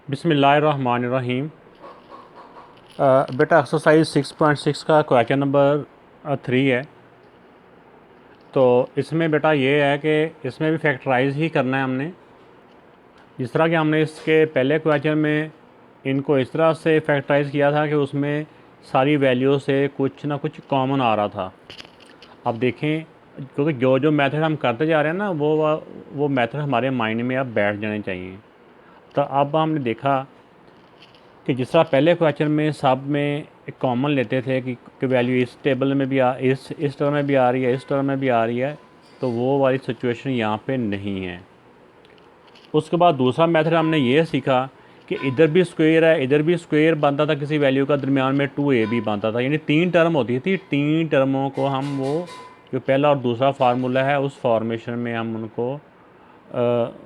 बिस्मिल्लाहिर्रहमानिर्रहीम। बेटा एक्सरसाइज 6.6 का क्वेश्चन नंबर 3 है। तो इसमें बेटा ये है कि इसमें भी फैक्टराइज ही करना है हमने। जिस तरह कि हमने इसके पहले क्वेश्चन में इनको इस तरह से फैक्टराइज किया था कि उसमें सारी वैल्यू से कुछ ना कुछ कॉमन आ रहा था। अब देखें, क्योंकि जो जो मेथड हम करते जा रहे हैं ना वो मेथड हमारे माइंड में अब बैठ जाने चाहिए। तो अब हमने देखा कि जिस तरह पहले क्वेश्चन में सब में एक कॉमन लेते थे कि वैल्यू इस टेबल में भी इस टर्म में भी आ रही है, इस टर्म में भी आ रही है, तो वो वाली सिचुएशन यहाँ पे नहीं है। उसके बाद दूसरा मेथड हमने ये सीखा कि इधर भी स्क्वायर है, इधर भी स्क्वायर बनता था किसी वैल्यू का, दरमियान में 2a भी बनता था, यानी 3 टर्म होती थी। 3 टर्मों को हम वो जो पहला और दूसरा फार्मूला है उस फॉर्मेशन में हम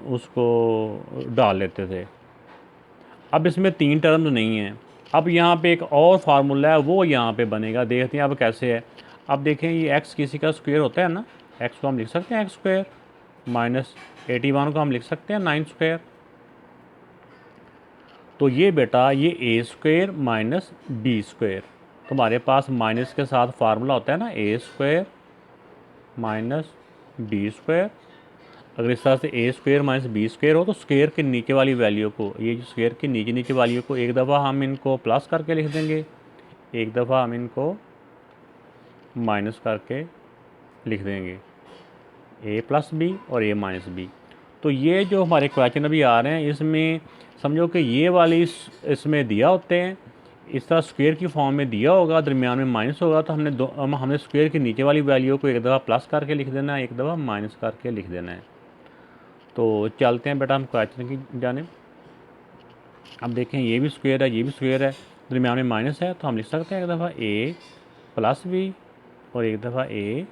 उसको डाल लेते थे। अब इसमें 3 टर्म तो नहीं है। अब यहाँ पे एक और फार्मूला है वो यहाँ पे बनेगा, देखते हैं अब कैसे है। अब देखें, ये x किसी का स्क्वायर होता है ना, x को हम लिख सकते हैं x स्क्वायर, माइनस 81 को हम लिख सकते हैं 9 स्क्वायर। तो ये बेटा ये a square minus B square, तो हमारे पास माइनस के साथ फार्मूला होता है ना a square minus B square. अगर इस तरह से A square minus B square हो तो स्क्वायर के नीचे वाली वैल्यू को, ये जो स्क्वायर के नीचे नीचे वैल्यू को एक दफ़ा हम इनको प्लस करके लिख देंगे, एक दफ़ा हम इनको माइनस करके लिख देंगे, ए प्लस बी और ए माइनस बी। तो ये जो हमारे क्वेश्चन अभी आ रहे हैं इसमें समझो कि ये वाली इसमें दिया होते हैं, इस तरह स्क्वायर की फॉर्म में दिया होगा, दरमियान में माइनस होगा, तो हमने स्क्वायर की नीचे वाली वैल्यू को एक दफ़ा प्लस करके लिख देना है, एक दफ़ा माइनस करके लिख देना है। तो चलते हैं बेटा हम क्वेश्चन की जानिब। अब देखें, ये भी स्क्वायर है, ये भी स्क्वायर है, दरमियान में माइनस है, तो हम लिख सकते हैं एक दफ़ा a प्लस बी और एक दफ़ा a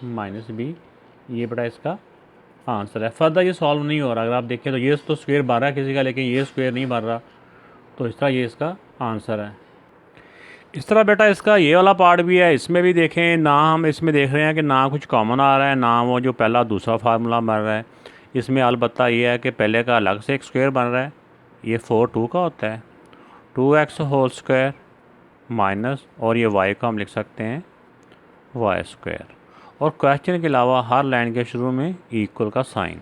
माइनस बी। ये बेटा इसका आंसर है। फर्दर ये सॉल्व नहीं हो रहा। अगर आप देखें तो ये तो स्क्वायर बन रहा है किसी का, लेकिन ये स्क्वायर नहीं बन रहा, तो इस तरह ये इसका आंसर है। इस तरह बेटा इसका ये वाला पार्ट भी है। इसमें भी देखें ना, हम इसमें देख रहे हैं कि ना कुछ कॉमन आ रहा है, ना वो जो पहला दूसरा फार्मूला बन रहा है। इसमें अलबत्ता ये है कि पहले का अलग से एक स्क्वायर बन रहा है, ये 4 2 का होता है, 2x होल स्क्वायर माइनस, और ये y को हम लिख सकते हैं y स्क्वायर। और क्वेश्चन के अलावा हर लाइन के शुरू में इक्वल का साइन।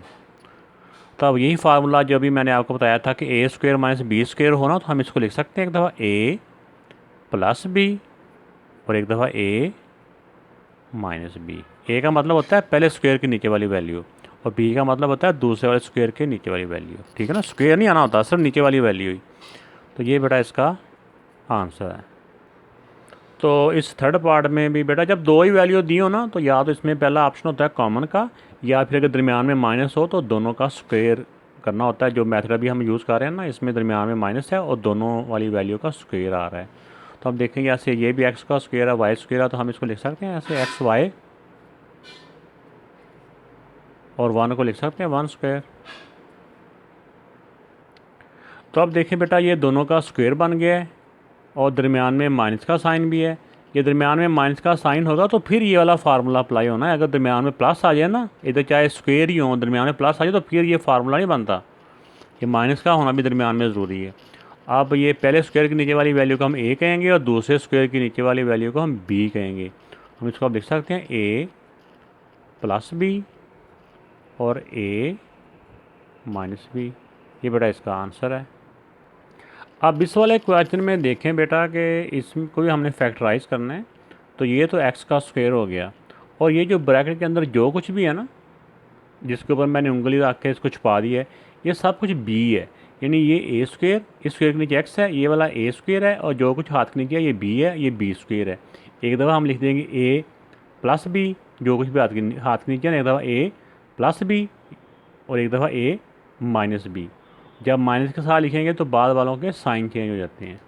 तो अब यही फार्मूला जो अभी मैंने आपको बताया था कि a square minus B square होना, तो हम इसको लिख सकते हैं एक दफ़ा a प्लस बी और एक दफ़ा a माइनस बी। ए का मतलब होता है पहले स्क्वायर के नीचे वाली वैल्यू, और बी का मतलब होता है दूसरे वाले स्क्वायर के नीचे वाली वैल्यू। ठीक है ना, स्क्वायर नहीं आना होता, सिर्फ नीचे वाली वैल्यू ही। तो ये बेटा इसका आंसर है। तो इस थर्ड पार्ट में भी बेटा जब दो ही वैल्यू दी हो ना, तो या तो इसमें पहला ऑप्शन होता है कॉमन का, या फिर अगर दरमियान में माइनस हो तो दोनों का स्क्वायर करना होता है। जो मेथड अभी हम यूज़ कर रहे हैं ना, इसमें दरमियान में माइनस है और दोनों वाली वैल्यू का स्क्वायर आ रहा है। तो हम देखेंगे ऐसे, ये भी एक्स का स्क्वायर है, वाई स्क्वायर है, तो हम इसको लिख सकते हैं ऐसे एक्स वाई, और 1 को लिख सकते हैं 1 स्क्वायर। तो अब देखें बेटा, ये दोनों का स्क्वायर बन गया है और दरमियान में माइनस का साइन भी है। ये दरमियान में माइनस का साइन होगा तो फिर ये वाला फार्मूला अप्लाई होना है। अगर दरमियान में प्लस आ जाए ना, इधर चाहे स्क्वायर ही हो, दरमियान में प्लस आ जाए, तो फिर ये फार्मूला नहीं बनता। ये माइनस का होना भी दरमियान में ज़रूरी है। अब ये पहले स्क्वायर के नीचे वाली वैल्यू को हम a कहेंगे और दूसरे स्क्वायर के नीचे वाली वैल्यू को हम b कहेंगे। हम इसको अब लिख सकते हैं a प्लस बी और a माइनस बी। ये बेटा इसका आंसर है। अब इस वाले क्वेश्चन में देखें बेटा कि इसको भी हमने फैक्टराइज करना है। तो ये तो x का स्क्वायर हो गया, और ये जो ब्रैकेट के अंदर जो कुछ भी है ना, जिसके ऊपर मैंने उंगली रख के इसको छुपा दी है, ये सब कुछ b है। यानी ये a स्क्वायर, इस स्क्वायर के नीचे x है, ये वाला a स्क्वायर है, और जो कुछ हाथ के नीचे है ये b है, ये b स्क्वायर है। एक दफ़ा हम लिख देंगे a प्लस बी, जो कुछ भी हाथ के नीचे है, एक दफ़ा a प्लस बी और एक दफ़ा a माइनस बी। जब माइनस के साथ लिखेंगे तो बाद वालों के साइन चेंज हो जाते हैं।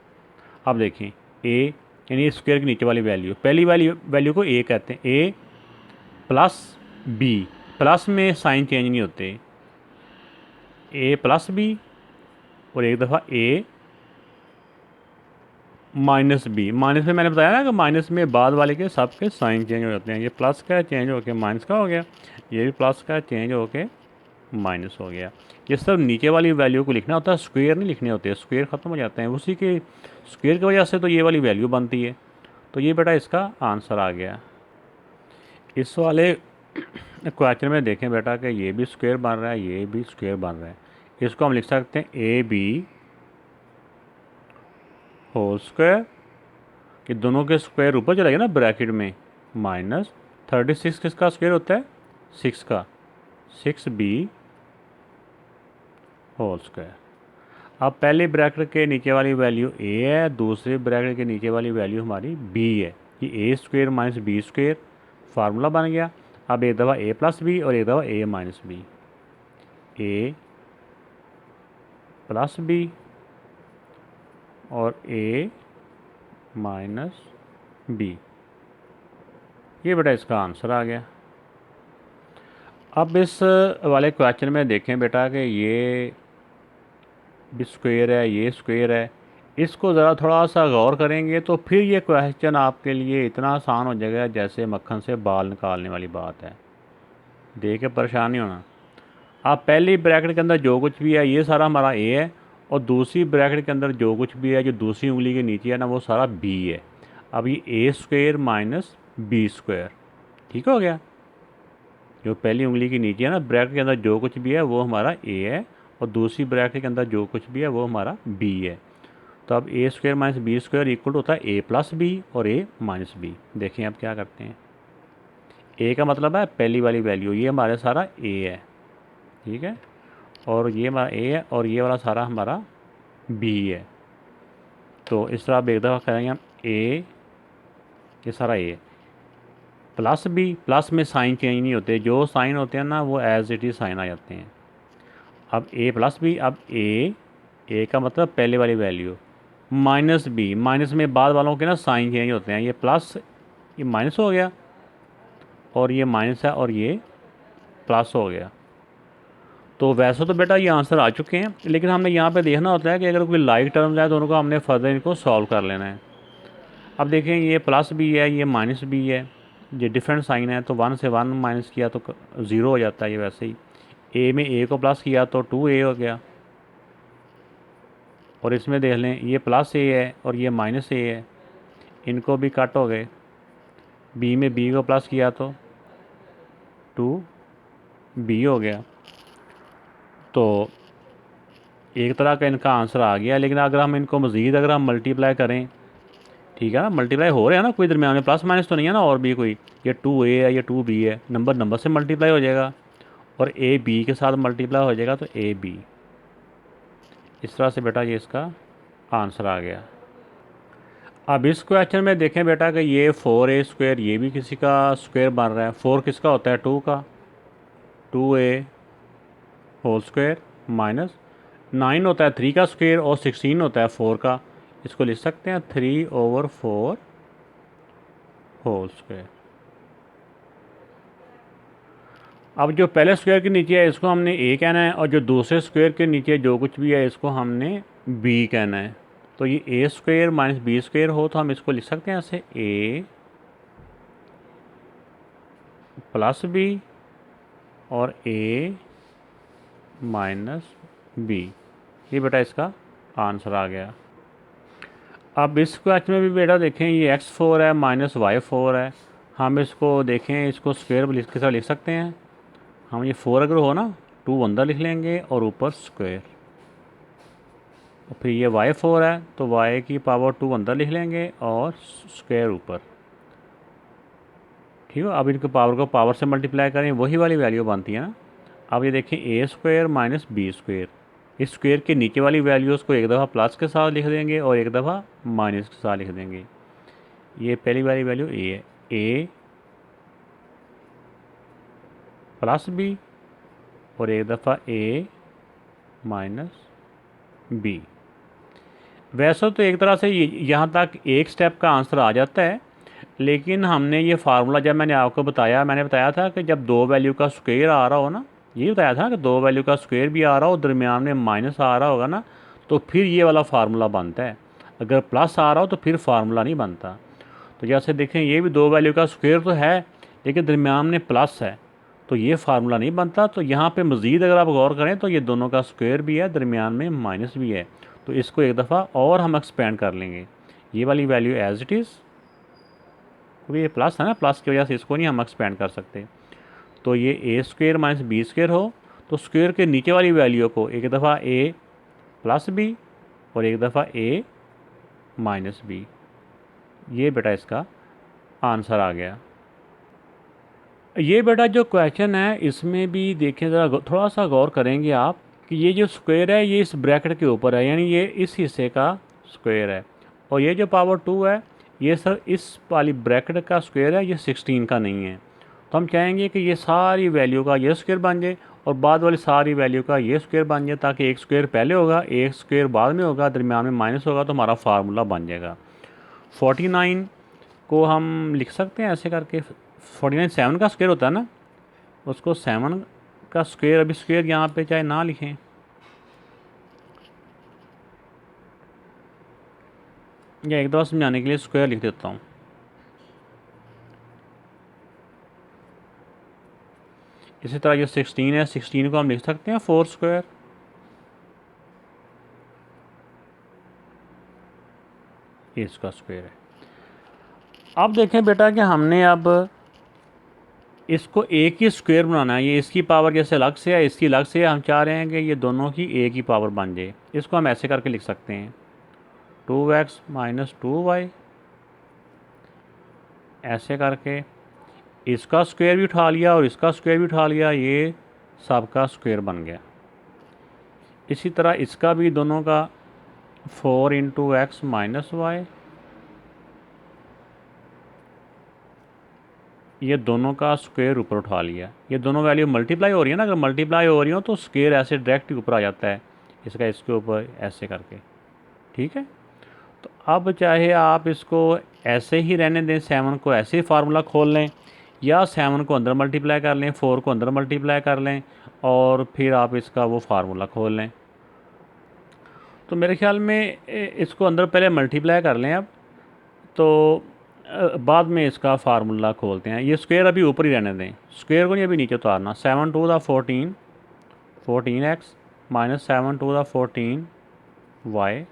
अब देखें, a यानी स्क्वायर के नीचे वाली वैल्यू, पहली वाली वैल्यू को a कहते हैं, a प्लस बी, प्लस में साइन चेंज नहीं होते, a प्लस बी और एक दफ़ा a माइनस बी। माइनस में मैंने बताया ना कि माइनस में बाद वाले के सब के साइन चेंज हो जाते हैं। ये प्लस का चेंज होके माइनस का हो गया, ये भी प्लस का चेंज होके माइनस हो गया। ये सब नीचे वाली वैल्यू को लिखना होता है, स्क्वायर नहीं लिखने होते, स्क्वायर ख़त्म हो जाते हैं, उसी के स्क्वायर की वजह से तो ये वाली वैल्यू बनती है। तो ये बेटा इसका आंसर आ गया। इस वाले क्वेश्चन में देखें बेटा कि ये भी स्क्वायर बन रहा है, ये भी स्क्वायर बन रहा है। इसको हम लिख सकते हैं ए बी होल स्क्वायर, कि दोनों के स्क्वायर ऊपर चला गया ना ब्रैकेट में, माइनस 36 किसका स्क्वायर होता है, 6 का, 6b होल स्क्वायर। अब पहले ब्रैकेट के नीचे वाली वैल्यू a है, दूसरे ब्रैकेट के नीचे वाली वैल्यू हमारी b है। ये a square minus B square formula बन गया। अब एक दफ़ा a प्लस बी और एक दफ़ा a minus B, a plus B और a माइनस बी, ये बेटा इसका आंसर आ गया। अब इस वाले क्वेश्चन में देखें बेटा कि ये भी स्क्वायर है, ये स्क्वायर है, इसको ज़रा थोड़ा सा गौर करेंगे तो फिर ये क्वेश्चन आपके लिए इतना आसान हो जाएगा जैसे मक्खन से बाल निकालने वाली बात है। देख के परेशान नहीं होना। आप पहली ब्रैकेट के अंदर जो कुछ भी है ये सारा हमारा ए है, और दूसरी ब्रैकेट के अंदर जो कुछ भी है जो दूसरी उंगली के नीचे है ना वो सारा बी है। अब ये ए स्क्वायर माइनस बी स्क्वायर, ठीक हो गया। जो पहली उंगली के नीचे है ना ब्रैकेट के अंदर जो कुछ भी है वो हमारा ए है, और दूसरी ब्रैकेट के अंदर जो कुछ भी है वो हमारा बी है। तो अब A square minus B square equal होता है ए प्लस बी और ए माइनस बी। देखें अब क्या करते हैं, ए का मतलब है पहली वाली वैल्यू, ये हमारे सारा ए है, ठीक है, और ये हमारा ए है, और ये वाला सारा हमारा बी है। तो इस तरह आप एक दफ़ा करेंगे हम ए, ये सारा ए प्लस बी, प्लस में साइन चेंज नहीं होते, जो साइन होते हैं ना वो एज इट इज़ साइन आ जाते हैं। अब ए प्लस बी, अब ए का मतलब पहले वाली वैल्यू, माइनस बी, माइनस में बाद वालों के ना साइन चेंज होते हैं, ये प्लस ये माइनस हो गया, और ये माइनस है और ये प्लस हो गया। तो वैसे तो बेटा ये आंसर आ चुके हैं, लेकिन हमने यहाँ पे देखना होता है कि अगर कोई लाइक टर्म्स है तो उनको हमने फर्दर इनको सॉल्व कर लेना है। अब देखें ये प्लस बी है, ये माइनस बी है, ये डिफरेंट साइन है, तो 1 से 1 माइनस किया तो 0 हो जाता है। ये वैसे ही ए में ए को प्लस किया तो 2a हो गया, और इसमें देख लें ये प्लस ए है और ये माइनस ए है, इनको भी कट हो गए। बी में बी को प्लस किया तो 2b हो गया। तो एक तरह का इनका आंसर आ गया। लेकिन अगर हम इनको मज़ीद अगर हम मल्टीप्लाई करें, ठीक है ना, मल्टीप्लाई हो रहे हैं ना, कोई दरमियान में प्लस माइनस तो नहीं है ना, और भी कोई, ये 2a है, ये 2b है, नंबर नंबर से मल्टीप्लाई हो जाएगा, और ए बी के साथ मल्टीप्लाई हो जाएगा तो ए बी। इस तरह से बेटा ये इसका आंसर आ गया। अब इस क्वेश्चन में देखें बेटा कि ये 4a स्क्वायर, ये भी किसी का स्क्वायर बन रहा है। 4 किसका होता है, 2 का, 2a होल स्क्वायर माइनस 9 होता है 3 का स्क्वायर, और 16 होता है 4 का। इसको लिख सकते हैं 3/4 होल स्क्वायर। अब जो पहले स्क्वायर के नीचे है इसको हमने ए कहना है, और जो दूसरे स्क्वायर के नीचे जो कुछ भी है इसको हमने बी कहना है। तो ये ए स्क्वायर माइनस बी स्क्वायर हो तो हम इसको लिख सकते हैं ऐसे ए प्लस बी और ए माइनस बी। ये बेटा इसका आंसर आ गया। अब इस क्वेश्चन में भी बेटा देखें ये x4 है माइनस y4 है, हम इसको देखें, इसको स्क्वायर के साथ लिख सकते हैं हम। ये 4 अगर हो ना 2 अंदर लिख लेंगे और ऊपर स्क्वायर, और फिर ये y4 है तो y की पावर 2 अंदर लिख लेंगे और स्क्वायर ऊपर, ठीक है। अब इनके पावर को पावर से मल्टीप्लाई करें, वही वाली वैल्यू बनती है ना। अब ये देखें ए स्क्वायर माइनस बी स्क्वायर, इस स्क्वायर के नीचे वाली वैल्यूज़ को एक दफ़ा प्लस के साथ लिख देंगे और एक दफ़ा माइनस के साथ लिख देंगे। ये पहली वाली वैल्यू ए है, ए प्लस बी और एक दफ़ा ए माइनस बी। वैसे तो एक तरह से यहाँ तक एक स्टेप का आंसर आ जाता है, लेकिन हमने ये फार्मूला जब मैंने आपको बताया, मैंने बताया था कि जब 2 वैल्यू का स्क्वायर आ रहा हो ना, ये बताया था कि 2 वैल्यू का स्क्वायर भी आ रहा हो, दरमियान में माइनस आ रहा होगा ना, तो फिर ये वाला फार्मूला बनता है। अगर प्लस आ रहा हो तो फिर फार्मूला नहीं बनता। तो जैसे देखें ये भी 2 वैल्यू का स्क्वायर तो है, लेकिन दरमियान में प्लस है, तो ये फार्मूला नहीं बनता। तो यहाँ पे मज़ीद अगर आप गौर करें तो ये दोनों का स्क्वायर भी है, दरमियान में माइनस भी है। तो इसको एक दफ़ा और हम एक्सपेंड कर लेंगे। ये वाली वैल्यू एज इट इज़, क्योंकि ये प्लस है ना, प्लस की वजह से इसको नहीं हम एक्सपेंड कर सकते। तो ये ए स्क्वायर माइनस बी स्क्वायर हो, तो स्क्वायर के नीचे वाली वैल्यू को एक दफ़ा ए प्लस बी और एक दफ़ा ए माइनस बी। ये बेटा इसका आंसर आ गया। ये बेटा जो क्वेश्चन है इसमें भी देखें ज़रा, थोड़ा सा गौर करेंगे आप कि ये जो स्क्वायर है ये इस ब्रैकेट के ऊपर है, यानी ये इस हिस्से का स्क्वायर है, और ये जो पावर 2 है ये सर इस वाली ब्रैकेट का स्क्वायर है, ये 16 का नहीं है। तो हम चाहेंगे कि ये सारी वैल्यू का ये स्क्वायर बन जाए और बाद वाली सारी वैल्यू का ये स्क्वायर बन जाए, ताकि एक स्क्वायर पहले होगा एक स्क्वायर बाद में होगा, दरमियान में माइनस होगा, तो हमारा फार्मूला बन जाएगा। 49 को हम लिख सकते हैं ऐसे करके, 49 7 का स्क्वायर होता है ना, उसको 7 का स्क्वायर, अभी स्क्वायर यहाँ पे चाहे ना लिखें, या एक दफ़ा समझाने के लिए स्क्वायर लिख देता हूँ। इसी तरह ये 16 है, 16 को हम लिख सकते हैं 4 स्क्वायर। ये इसका स्क्वायर है। अब देखें बेटा कि हमने अब इसको एक ही स्क्वायर बनाना है। ये इसकी पावर जैसे अलग से है, इसकी अलग से है, हम चाह रहे हैं कि ये दोनों की एक ही पावर बन जाए। इसको हम ऐसे करके लिख सकते हैं 2x माइनस 2y, ऐसे करके इसका स्क्वायर भी उठा लिया और इसका स्क्वायर भी उठा लिया, ये सबका स्क्वायर बन गया। इसी तरह इसका भी दोनों का 4 इंटू एक्स माइनस वाई, ये दोनों का स्क्वायर ऊपर उठा लिया। ये दोनों वैल्यू मल्टीप्लाई हो रही है ना, अगर मल्टीप्लाई हो रही हो तो स्क्वायर ऐसे डायरेक्ट ऊपर आ जाता है, इसका इसके ऊपर ऐसे करके, ठीक है। तो अब चाहे आप इसको ऐसे ही रहने दें, 7 को ऐसे ही फार्मूला खोल लें, या 7 को अंदर मल्टीप्लाई कर लें, 4 को अंदर मल्टीप्लाई कर लें, और फिर आप इसका वो फार्मूला खोल लें। तो मेरे ख्याल में इसको अंदर पहले मल्टीप्लाई कर लें अब, तो बाद में इसका फार्मूला खोलते हैं। ये स्क्वायर अभी ऊपर ही रहने दें, स्क्वायर को नहीं अभी नीचे उतारना। 7 to the 14, 14x minus 7 to the 14y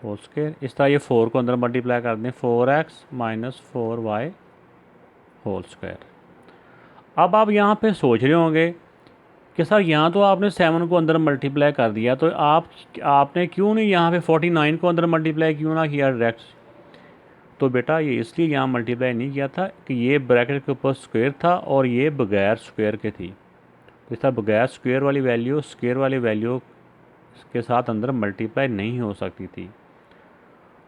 whole square. इस तरह ये 4 को अंदर मल्टीप्लाई कर दें, 4x minus 4y whole square. अब आप यहाँ पे सोच रहे होंगे कि सर यहाँ तो आपने 7 को अंदर मल्टीप्लाई कर दिया, तो आपने क्यों नहीं यहाँ पे 49 को अंदर मल्टीप्लाई क्यों ना किया डायरेक्ट। तो बेटा ये इसलिए यहाँ मल्टीप्लाई नहीं किया था कि ये ब्रैकेट के ऊपर स्क्वायर था और ये बगैर स्क्वायर के थी। तो इस तरह बगैर स्क्वायर वाली वैल्यू के साथ अंदर मल्टीप्लाई नहीं हो सकती थी।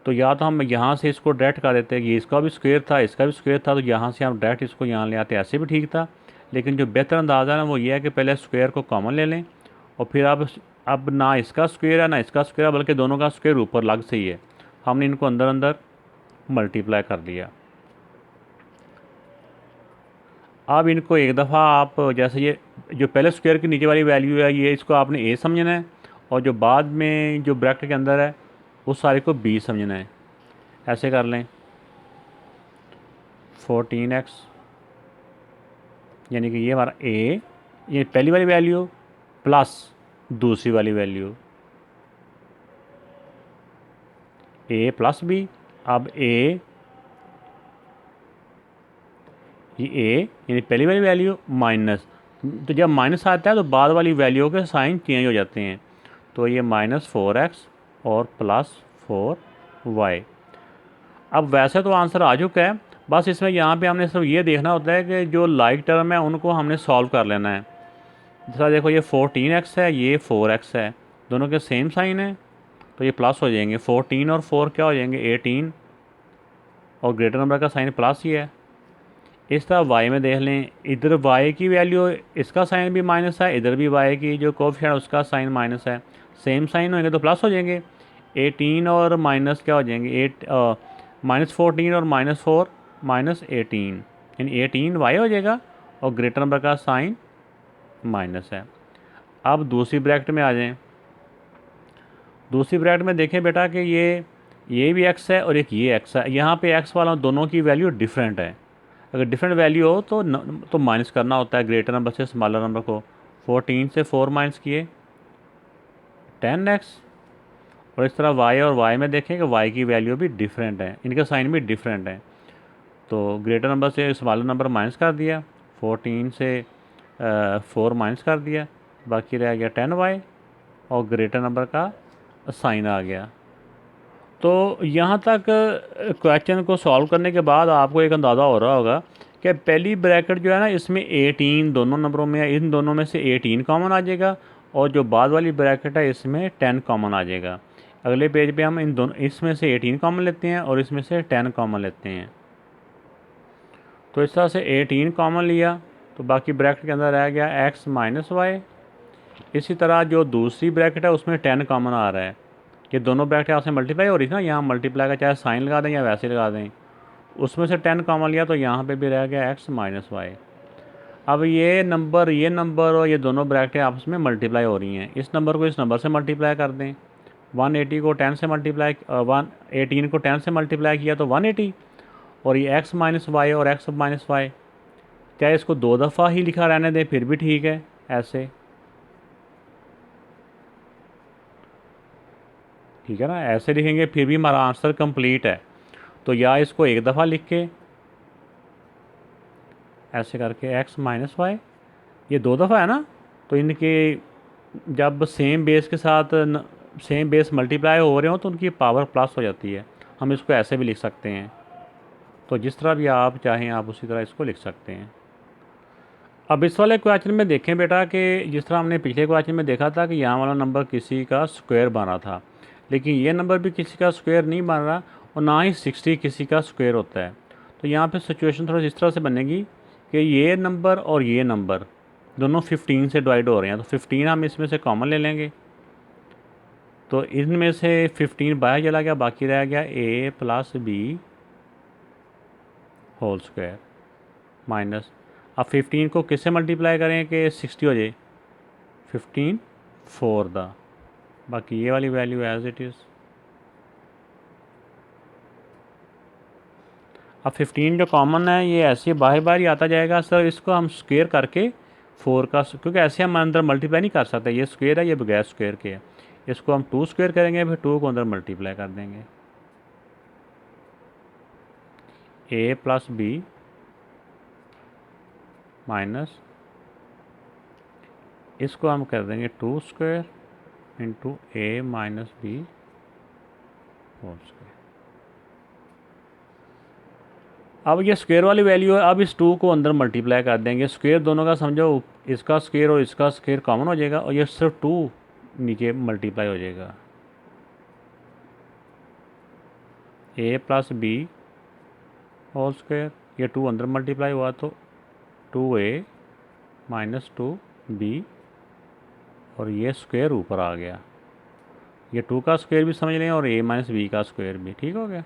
तो या तो हम यहाँ से इसको डायरेक्ट कर देते, ये इसका भी स्क्वायर था इसका भी स्क्वायर था, तो यहाँ से हम डायरेक्ट इसको यहाँ ले आते, ऐसे भी ठीक था। लेकिन जो बेहतर अंदाज़ा है ना वो ये है कि पहले स्क्वायर को कॉमन ले लें, और फिर अब ना इसका स्क्वायर है ना इसका स्क्वायर है, बल्कि दोनों का स्क्वायर ऊपर लग से ही है, हमने इनको अंदर अंदर मल्टीप्लाई कर दिया। अब इनको एक दफ़ा आप जैसे ये जो पहले स्क्वायर के नीचे वाली वैल्यू है ये इसको आपने ए समझना है, और जो बाद में जो ब्रैकेट के अंदर है उस सारे को बी समझना है। ऐसे कर लें 14x, यानी कि ये हमारा ए, ये पहली वाली वैल्यू प्लस दूसरी वाली वैल्यू ए प्लस बी। अब ए, ये ए यानी पहली वाली वैल्यू माइनस, तो जब माइनस आता है तो बाद वाली वैल्यू के साइन चेंज हो जाते हैं। तो ये माइनस 4x और प्लस 4y। अब वैसे तो आंसर आ चुका है, बस इसमें यहाँ पे हमने सिर्फ ये देखना होता है कि जो लाइक टर्म है उनको हमने सॉल्व कर लेना है। जैसा देखो ये 14x है ये 4x है, दोनों के सेम साइन है तो ये प्लस हो जाएंगे। 14 और 4 क्या हो जाएंगे 18, और ग्रेटर नंबर का साइन प्लस ही है। इस तरह y में देख लें, इधर y की वैल्यू इसका साइन भी माइनस है, इधर भी y की जो कोएफिशिएंट उसका साइन माइनस है, सेम साइन होंगे तो प्लस हो जाएंगे। 18 और माइनस क्या हो जाएंगे माइनस 14 और माइनस 4 माइनस 18, यानी 18 y हो जाएगा और ग्रेटर नंबर का साइन माइनस है। अब दूसरी ब्रैकेट में आ जाएं। दूसरी ब्रैकेट में देखें बेटा कि ये भी x है और एक ये x है, यहाँ पे x वाला दोनों की वैल्यू डिफरेंट है। अगर डिफरेंट वैल्यू हो तो माइनस करना होता है ग्रेटर नंबर से स्मॉलर नंबर को। 14 से 4 माइनस किए 10x। और इस तरह y और y में देखें कि y की वैल्यू भी डिफरेंट है, इनका साइन भी डिफरेंट है। तो ग्रेटर नंबर से स्मॉलर नंबर माइनस कर दिया, 14 से 4 माइनस कर दिया, बाकी रह गया 10y और ग्रेटर नंबर का साइन आ गया। तो यहाँ तक क्वेश्चन को सॉल्व करने के बाद आपको एक अंदाज़ा हो रहा होगा कि पहली ब्रैकेट जो है ना, इसमें 18 दोनों नंबरों में है, इन दोनों में से 18 कॉमन आ जाएगा, और जो बाद वाली ब्रैकेट है इसमें 10 कॉमन आ जाएगा। अगले पेज पे हम इन दोनों, इसमें से 18 कॉमन लेते हैं और इसमें से 10 कॉमन लेते हैं। तो इस तरह से 18 कॉमन लिया तो बाकी ब्रैकेट के अंदर रह गया x माइनस वाई। इसी तरह जो दूसरी ब्रैकेट है उसमें 10 कॉमन आ रहा है, ये दोनों ब्रैकेट आपसे मल्टीप्लाई हो रही थी ना, यहाँ मल्टीप्लाई का चाहे साइन लगा दें या वैसे लगा दें, उसमें से 10 कॉमन लिया तो यहाँ पे भी रह गया x माइनस वाई। अब ये नंबर और ये दोनों ब्रैकेटें आपस में मल्टीप्लाई हो रही हैं, इस नंबर को इस नंबर से मल्टीप्लाई कर दें। 180 को 10 से मल्टीप्लाई 118 को 10 से मल्टीप्लाई किया तो 180, और ये x माइनस वाई और x माइनस वाई, चाहे इसको 2 दफ़ा ही लिखा रहने दें फिर भी ठीक है, ऐसे ठीक है ना, ऐसे लिखेंगे फिर भी हमारा आंसर कंप्लीट है। तो या इसको एक दफ़ा लिख के ऐसे करके x माइनस वाई, ये 2 दफ़ा है ना, तो इनके जब सेम बेस के साथ सेम बेस मल्टीप्लाई हो रहे हो तो उनकी पावर प्लस हो जाती है। हम इसको ऐसे भी लिख सकते हैं, तो जिस तरह भी आप चाहें आप उसी तरह इसको लिख सकते हैं। अब इस वाले क्वेश्चन में देखें बेटा कि जिस तरह हमने पिछले क्वेश्चन में देखा था कि यहाँ वाला नंबर किसी का स्क्वायर बन रहा था, लेकिन ये नंबर भी किसी का स्क्वायर नहीं बन रहा और ना ही 60 किसी का स्क्वायर होता है। तो यहाँ पे सिचुएशन थोड़ा इस तरह से बनेगी कि ये नंबर और ये नंबर दोनों 15 से डिवाइड हो रहे हैं, तो 15 हम इसमें से कॉमन ले लेंगे, तो इनमें से 15 बाहर चला गया, बाकी रह गया a plus B whole square minus. अब 15 को किससे मल्टीप्लाई करें कि 60 हो जाए, 15 4 द, बाकी ये वाली वैल्यू एज इट इज़। अब 15 जो कॉमन है ये ऐसे बाहर बाहर ही आता जाएगा सर, इसको हम स्क्वायर करके 4 का, क्योंकि ऐसे हम अंदर मल्टीप्लाई नहीं कर सकते, ये स्क्वायर है ये बगैर स्क्वायर के है, इसको हम 2 स्क्वायर करेंगे फिर 2 को अंदर मल्टीप्लाई कर देंगे, a प्लस बी माइनस, इसको हम कर देंगे 2 square into a minus B whole square. अब ये स्क्वायर वाली वैल्यू है, अब इस 2 को अंदर मल्टीप्लाई कर देंगे, स्क्वायर दोनों का समझो, इसका स्क्वायर और इसका स्क्वायर कॉमन हो जाएगा और ये सिर्फ 2 नीचे मल्टीप्लाई हो जाएगा, a plus B whole square, ये 2 अंदर मल्टीप्लाई हुआ तो 2a माइनस 2b और ये स्क्वायर ऊपर आ गया, ये 2 का स्क्वायर भी समझ लें और a माइनस बी का स्क्वायर भी, ठीक हो गया।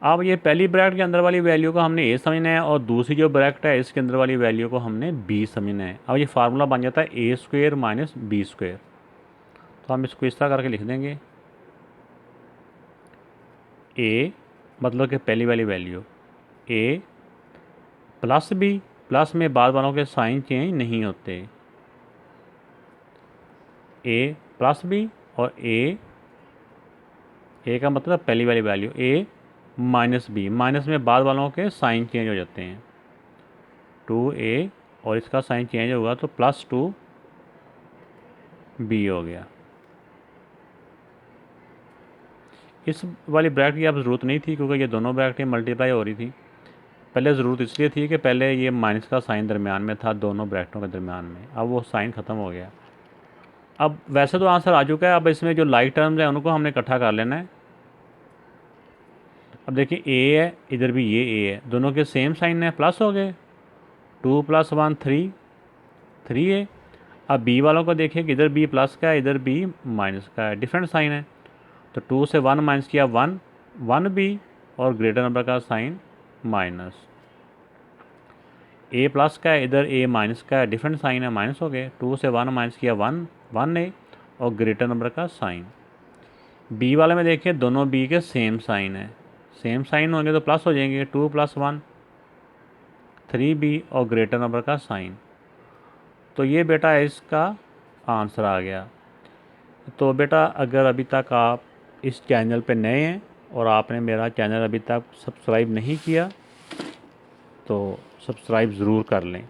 अब ये पहली ब्रैकेट के अंदर वाली वैल्यू को हमने a समझना है और दूसरी जो ब्रैकेट है इसके अंदर वाली वैल्यू को हमने b समझना है। अब ये फार्मूला बन जाता है a square minus B square, तो हम इसको इस तरह करके लिख देंगे, a मतलब कि पहली वाली value a plus b, plus में बाद वालों के साइन चेंज नहीं होते, a प्लस b और a का मतलब पहली वाली value a minus B, minus में बाद वालों के साइन चेंज हो जाते हैं, 2a और इसका साइन चेंज होगा तो प्लस 2b हो गया। इस वाली ब्रैकेट की अब ज़रूरत नहीं थी क्योंकि ये दोनों ब्रैकेटें मल्टीप्लाई हो रही थी, पहले ज़रूरत इसलिए थी कि पहले ये माइनस का साइन दरमियान में था दोनों ब्रैकेटों के दरमियान में, अब वो साइन ख़त्म हो गया। अब वैसे तो आंसर आ चुका है, अब इसमें जो लाइक टर्म्स हैं उनको हमने इकट्ठा कर लेना है। अब देखिए a है, इधर भी ये a है, दोनों के सेम साइन है, प्लस हो गए, 2 + 1 3, 3a। अब b वालों को देखिए कि इधर b प्लस का है इधर b माइनस का है, डिफरेंट साइन है, तो 2 से 1 माइनस किया 1, 1b और ग्रेटर नंबर का साइन माइनस, a प्लस का है इधर a माइनस का है, डिफरेंट साइन है, माइनस हो गए, 2 से 1 माइनस किया 1, 1a और ग्रेटर नंबर का साइन। b वाले में देखिए दोनों b के सेम साइन है, सेम साइन होंगे तो प्लस हो जाएंगे, 2 + 1 3b और ग्रेटर नंबर का साइन। तो ये बेटा इसका आंसर आ गया। तो बेटा अगर अभी तक आप इस चैनल पे नए हैं और आपने मेरा चैनल अभी तक सब्सक्राइब नहीं किया तो सब्सक्राइब ज़रूर कर लें।